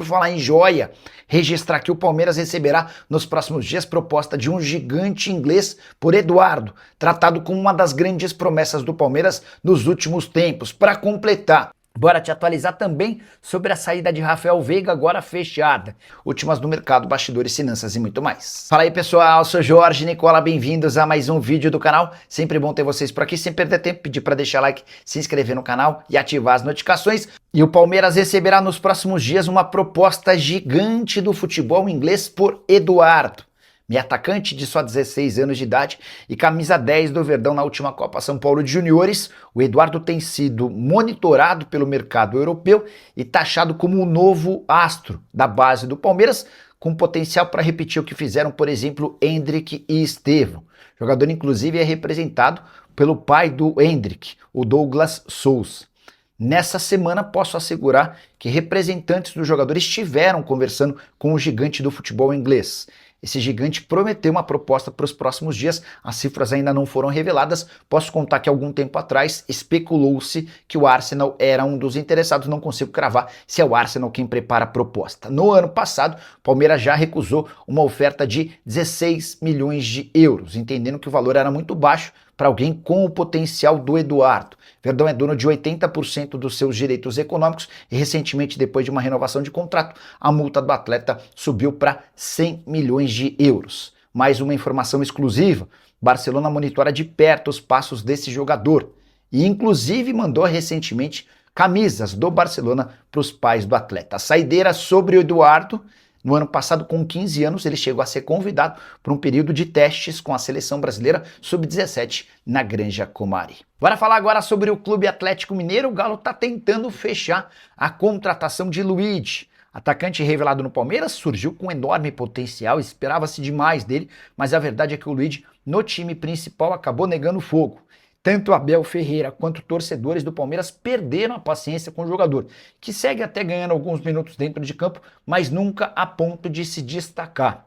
Por falar em joia, registrar que o Palmeiras receberá nos próximos dias proposta de um gigante inglês por Eduardo, tratado como uma das grandes promessas do Palmeiras nos últimos tempos. Para completar, bora te atualizar também sobre a saída de Rafael Veiga, agora fechada. Últimas do mercado, bastidores, finanças e muito mais. Fala aí pessoal, sou Jorge Nicola, bem-vindos a mais um vídeo do canal. Sempre bom ter vocês por aqui, sem perder tempo, pedir para deixar like, se inscrever no canal e ativar as notificações. E o Palmeiras receberá nos próximos dias uma proposta gigante do futebol inglês por Eduardo. Meio atacante de só 16 anos de idade e camisa 10 do Verdão na última Copa São Paulo de Juniores, o Eduardo tem sido monitorado pelo mercado europeu e taxado como o novo astro da base do Palmeiras, com potencial para repetir o que fizeram, por exemplo, Endrick e Estevão. O jogador, inclusive, é representado pelo pai do Endrick, o Douglas Souza. Nessa semana, posso assegurar que representantes do jogador estiveram conversando com o gigante do futebol inglês. Esse gigante prometeu uma proposta para os próximos dias, as cifras ainda não foram reveladas. Posso contar que algum tempo atrás especulou-se que o Arsenal era um dos interessados, não consigo cravar se é o Arsenal quem prepara a proposta. No ano passado, o Palmeiras já recusou uma oferta de 16 milhões de euros, entendendo que o valor era muito baixo para alguém com o potencial do Eduardo. Verdão é dono de 80% dos seus direitos econômicos e recentemente, depois de uma renovação de contrato, a multa do atleta subiu para 100 milhões de euros. Mais uma informação exclusiva, Barcelona monitora de perto os passos desse jogador e inclusive mandou recentemente camisas do Barcelona para os pais do atleta. A saideira sobre o Eduardo: no ano passado, com 15 anos, ele chegou a ser convidado para um período de testes com a seleção brasileira sub-17 na Granja Comari. Bora falar agora sobre o Clube Atlético Mineiro. O Galo está tentando fechar a contratação de Luiz. Atacante revelado no Palmeiras, surgiu com enorme potencial, esperava-se demais dele, mas a verdade é que o Luiz, no time principal, acabou negando fogo. Tanto Abel Ferreira quanto torcedores do Palmeiras perderam a paciência com o jogador, que segue até ganhando alguns minutos dentro de campo, mas nunca a ponto de se destacar.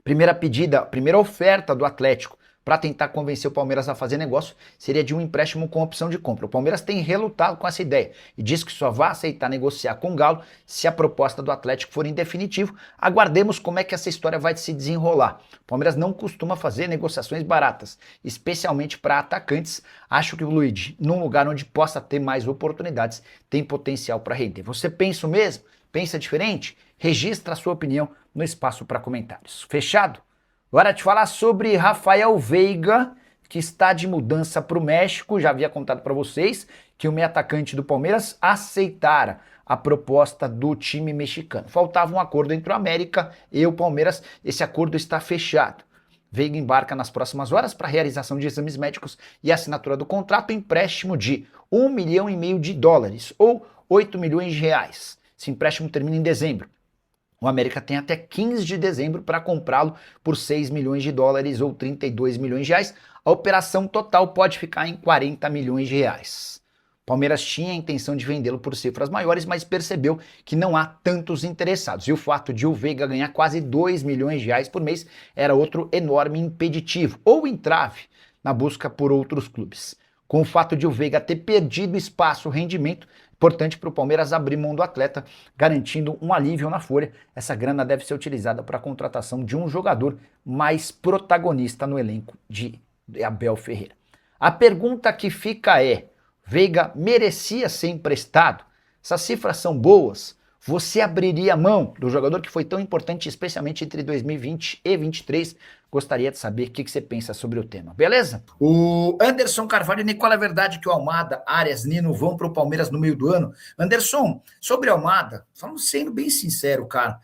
Primeira oferta do Atlético para tentar convencer o Palmeiras a fazer negócio seria de um empréstimo com opção de compra. O Palmeiras tem relutado com essa ideia e diz que só vai aceitar negociar com o Galo se a proposta do Atlético for em definitivo. Aguardemos como é que essa história vai se desenrolar. O Palmeiras não costuma fazer negociações baratas, especialmente para atacantes. Acho que o Luiz, num lugar onde possa ter mais oportunidades, tem potencial para render. Você pensa o mesmo? Pensa diferente? Registra a sua opinião no espaço para comentários. Fechado? Agora te falar sobre Rafael Veiga, que está de mudança para o México. Já havia contado para vocês que o meio atacante do Palmeiras aceitara a proposta do time mexicano. Faltava um acordo entre o América e o Palmeiras. Esse acordo está fechado. Veiga embarca nas próximas horas para a realização de exames médicos e assinatura do contrato, empréstimo de US$ 1,5 milhão ou 8 milhões de reais. Esse empréstimo termina em dezembro. O América tem até 15 de dezembro para comprá-lo por US$ 6 milhões ou 32 milhões de reais. A operação total pode ficar em 40 milhões de reais. Palmeiras tinha a intenção de vendê-lo por cifras maiores, mas percebeu que não há tantos interessados. E o fato de o Veiga ganhar quase 2 milhões de reais por mês era outro enorme impeditivo, ou entrave, na busca por outros clubes. Com o fato de o Veiga ter perdido espaço, rendimento, importante para o Palmeiras abrir mão do atleta, garantindo um alívio na folha. Essa grana deve ser utilizada para a contratação de um jogador mais protagonista no elenco de Abel Ferreira. A pergunta que fica é: Veiga merecia ser emprestado? Essas cifras são boas? Você abriria mão do jogador que foi tão importante, especialmente entre 2020 e 2023? Gostaria de saber o que você pensa sobre o tema, beleza? O Anderson Carvalho: Nicola, é verdade que o Almada, Arias, Nino vão para o Palmeiras no meio do ano? Anderson, sobre Almada, falando sendo bem sincero, cara,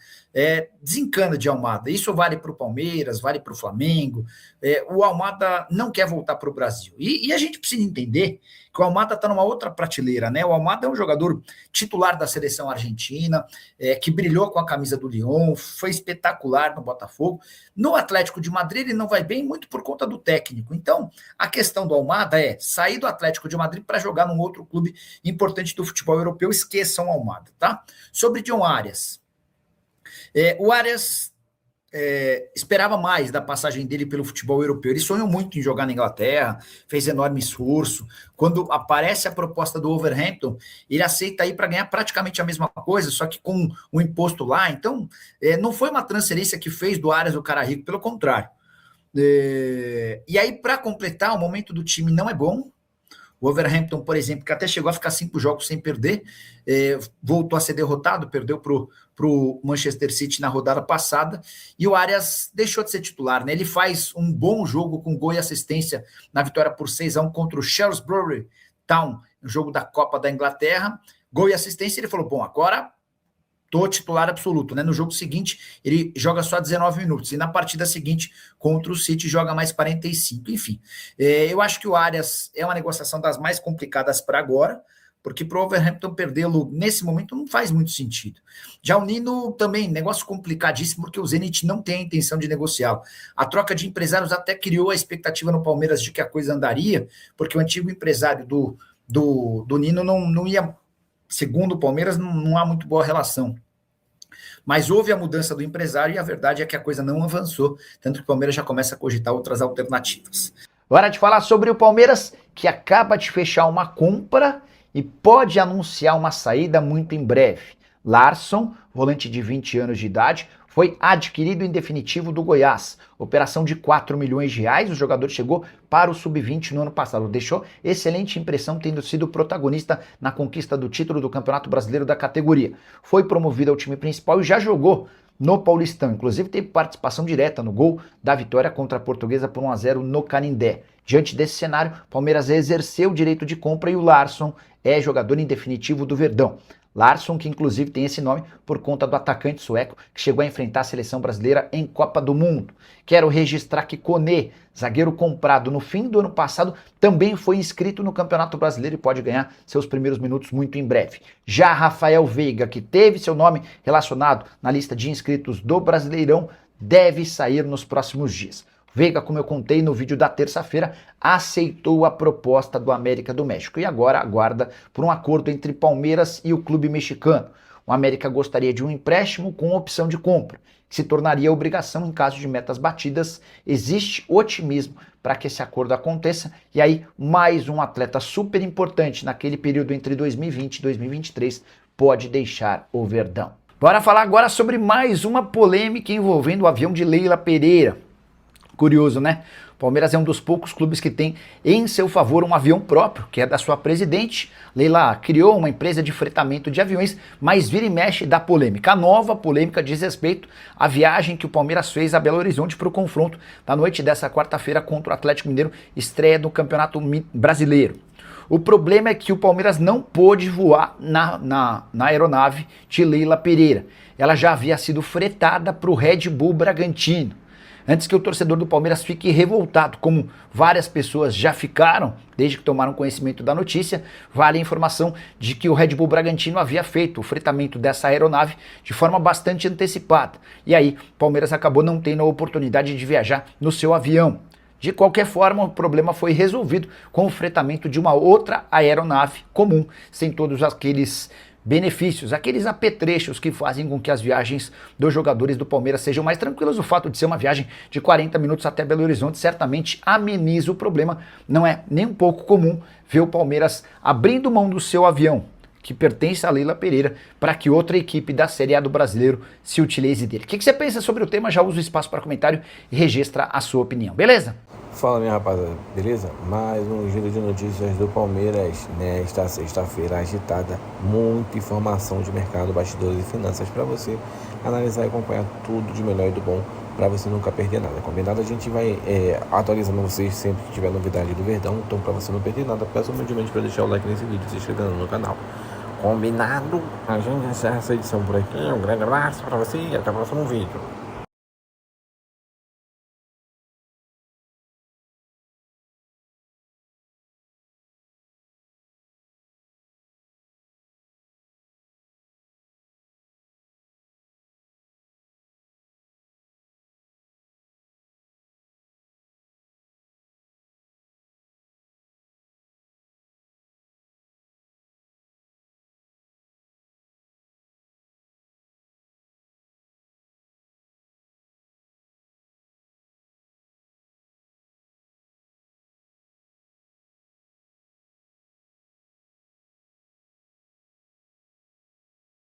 desencana de Almada. Isso vale para o Palmeiras, vale para o Flamengo. O Almada não quer voltar para o Brasil. E a gente precisa entender que o Almada está numa outra prateleira, né? O Almada é um jogador titular da seleção argentina, que brilhou com a camisa do Lyon, foi espetacular no Botafogo. No Atlético de Madrid ele não vai bem muito por conta do técnico. Então, a questão do Almada é sair do Atlético de Madrid para jogar num outro clube importante do futebol europeu. Esqueçam o Almada, tá? Sobre John Arias. O Arias esperava mais da passagem dele pelo futebol europeu. Ele sonhou muito em jogar na Inglaterra, fez enorme esforço. Quando aparece a proposta do Wolverhampton, ele aceita ir para ganhar praticamente a mesma coisa, só que com o imposto lá. Então, não foi uma transferência que fez do Arias o cara rico, pelo contrário. E aí, para completar, o momento do time não é bom. O Wolverhampton, por exemplo, que até chegou a ficar 5 jogos sem perder, voltou a ser derrotado, perdeu para o Manchester City na rodada passada, e o Arias deixou de ser titular, né? Ele faz um bom jogo com gol e assistência na vitória por 6-1 contra o Shrewsbury Town, no jogo da Copa da Inglaterra, gol e assistência, ele falou, bom, agora tô titular absoluto, né? No jogo seguinte, ele joga só 19 minutos. E na partida seguinte, contra o City, joga mais 45. Enfim, eu acho que o Arias é uma negociação das mais complicadas para agora, porque para o Wolverhampton perdê-lo nesse momento não faz muito sentido. Já o Nino também, negócio complicadíssimo, porque o Zenit não tem a intenção de negociá-lo. A troca de empresários até criou a expectativa no Palmeiras de que a coisa andaria, porque o antigo empresário do Nino não ia. Segundo o Palmeiras, não há muito boa relação. Mas houve a mudança do empresário e a verdade é que a coisa não avançou, tanto que o Palmeiras já começa a cogitar outras alternativas. Hora de falar sobre o Palmeiras, que acaba de fechar uma compra e pode anunciar uma saída muito em breve. Larsson, volante de 20 anos de idade, foi adquirido em definitivo do Goiás. Operação de 4 milhões de reais, o jogador chegou para o Sub-20 no ano passado. Deixou excelente impressão tendo sido protagonista na conquista do título do Campeonato Brasileiro da categoria. Foi promovido ao time principal e já jogou no Paulistão. Inclusive teve participação direta no gol da vitória contra a Portuguesa por 1-0 no Canindé. Diante desse cenário, Palmeiras exerceu o direito de compra e o Larsson é jogador em definitivo do Verdão. Larsson, que inclusive tem esse nome por conta do atacante sueco que chegou a enfrentar a seleção brasileira em Copa do Mundo. Quero registrar que Koné, zagueiro comprado no fim do ano passado, também foi inscrito no Campeonato Brasileiro e pode ganhar seus primeiros minutos muito em breve. Já Rafael Veiga, que teve seu nome relacionado na lista de inscritos do Brasileirão, deve sair nos próximos dias. Veiga, como eu contei no vídeo da terça-feira, aceitou a proposta do América do México e agora aguarda por um acordo entre Palmeiras e o clube mexicano. O América gostaria de um empréstimo com opção de compra, que se tornaria obrigação em caso de metas batidas. Existe otimismo para que esse acordo aconteça e aí mais um atleta super importante naquele período entre 2020 e 2023 pode deixar o Verdão. Bora falar agora sobre mais uma polêmica envolvendo o avião de Leila Pereira. Curioso, né? O Palmeiras é um dos poucos clubes que tem em seu favor um avião próprio, que é da sua presidente. Leila criou uma empresa de fretamento de aviões, mas vira e mexe da polêmica. A nova polêmica diz respeito à viagem que o Palmeiras fez a Belo Horizonte para o confronto da noite dessa quarta-feira contra o Atlético Mineiro, estreia do Campeonato Brasileiro. O problema é que o Palmeiras não pôde voar na aeronave de Leila Pereira. Ela já havia sido fretada para o Red Bull Bragantino. Antes que o torcedor do Palmeiras fique revoltado, como várias pessoas já ficaram desde que tomaram conhecimento da notícia, vale a informação de que o Red Bull Bragantino havia feito o fretamento dessa aeronave de forma bastante antecipada. E aí, o Palmeiras acabou não tendo a oportunidade de viajar no seu avião. De qualquer forma, o problema foi resolvido com o fretamento de uma outra aeronave comum, sem todos aqueles benefícios, aqueles apetrechos que fazem com que as viagens dos jogadores do Palmeiras sejam mais tranquilas. O fato de ser uma viagem de 40 minutos até Belo Horizonte certamente ameniza o problema. Não é nem um pouco comum ver o Palmeiras abrindo mão do seu avião, que pertence a Leila Pereira, para que outra equipe da Série A do Brasileiro se utilize dele. O que você pensa sobre o tema? Já usa o espaço para comentário e registra a sua opinião, beleza? Fala, minha rapaziada, beleza? Mais um giro de notícias do Palmeiras nesta sexta-feira agitada. Muita informação de mercado, bastidores e finanças para você analisar e acompanhar tudo de melhor e do bom para você nunca perder nada. Combinado? A gente vai atualizando vocês sempre que tiver novidade do Verdão. Então, para você não perder nada, peço humildemente para deixar o like nesse vídeo e se inscrevendo no canal. Combinado? A gente encerra essa edição por aqui. Um grande abraço para você e até o próximo vídeo.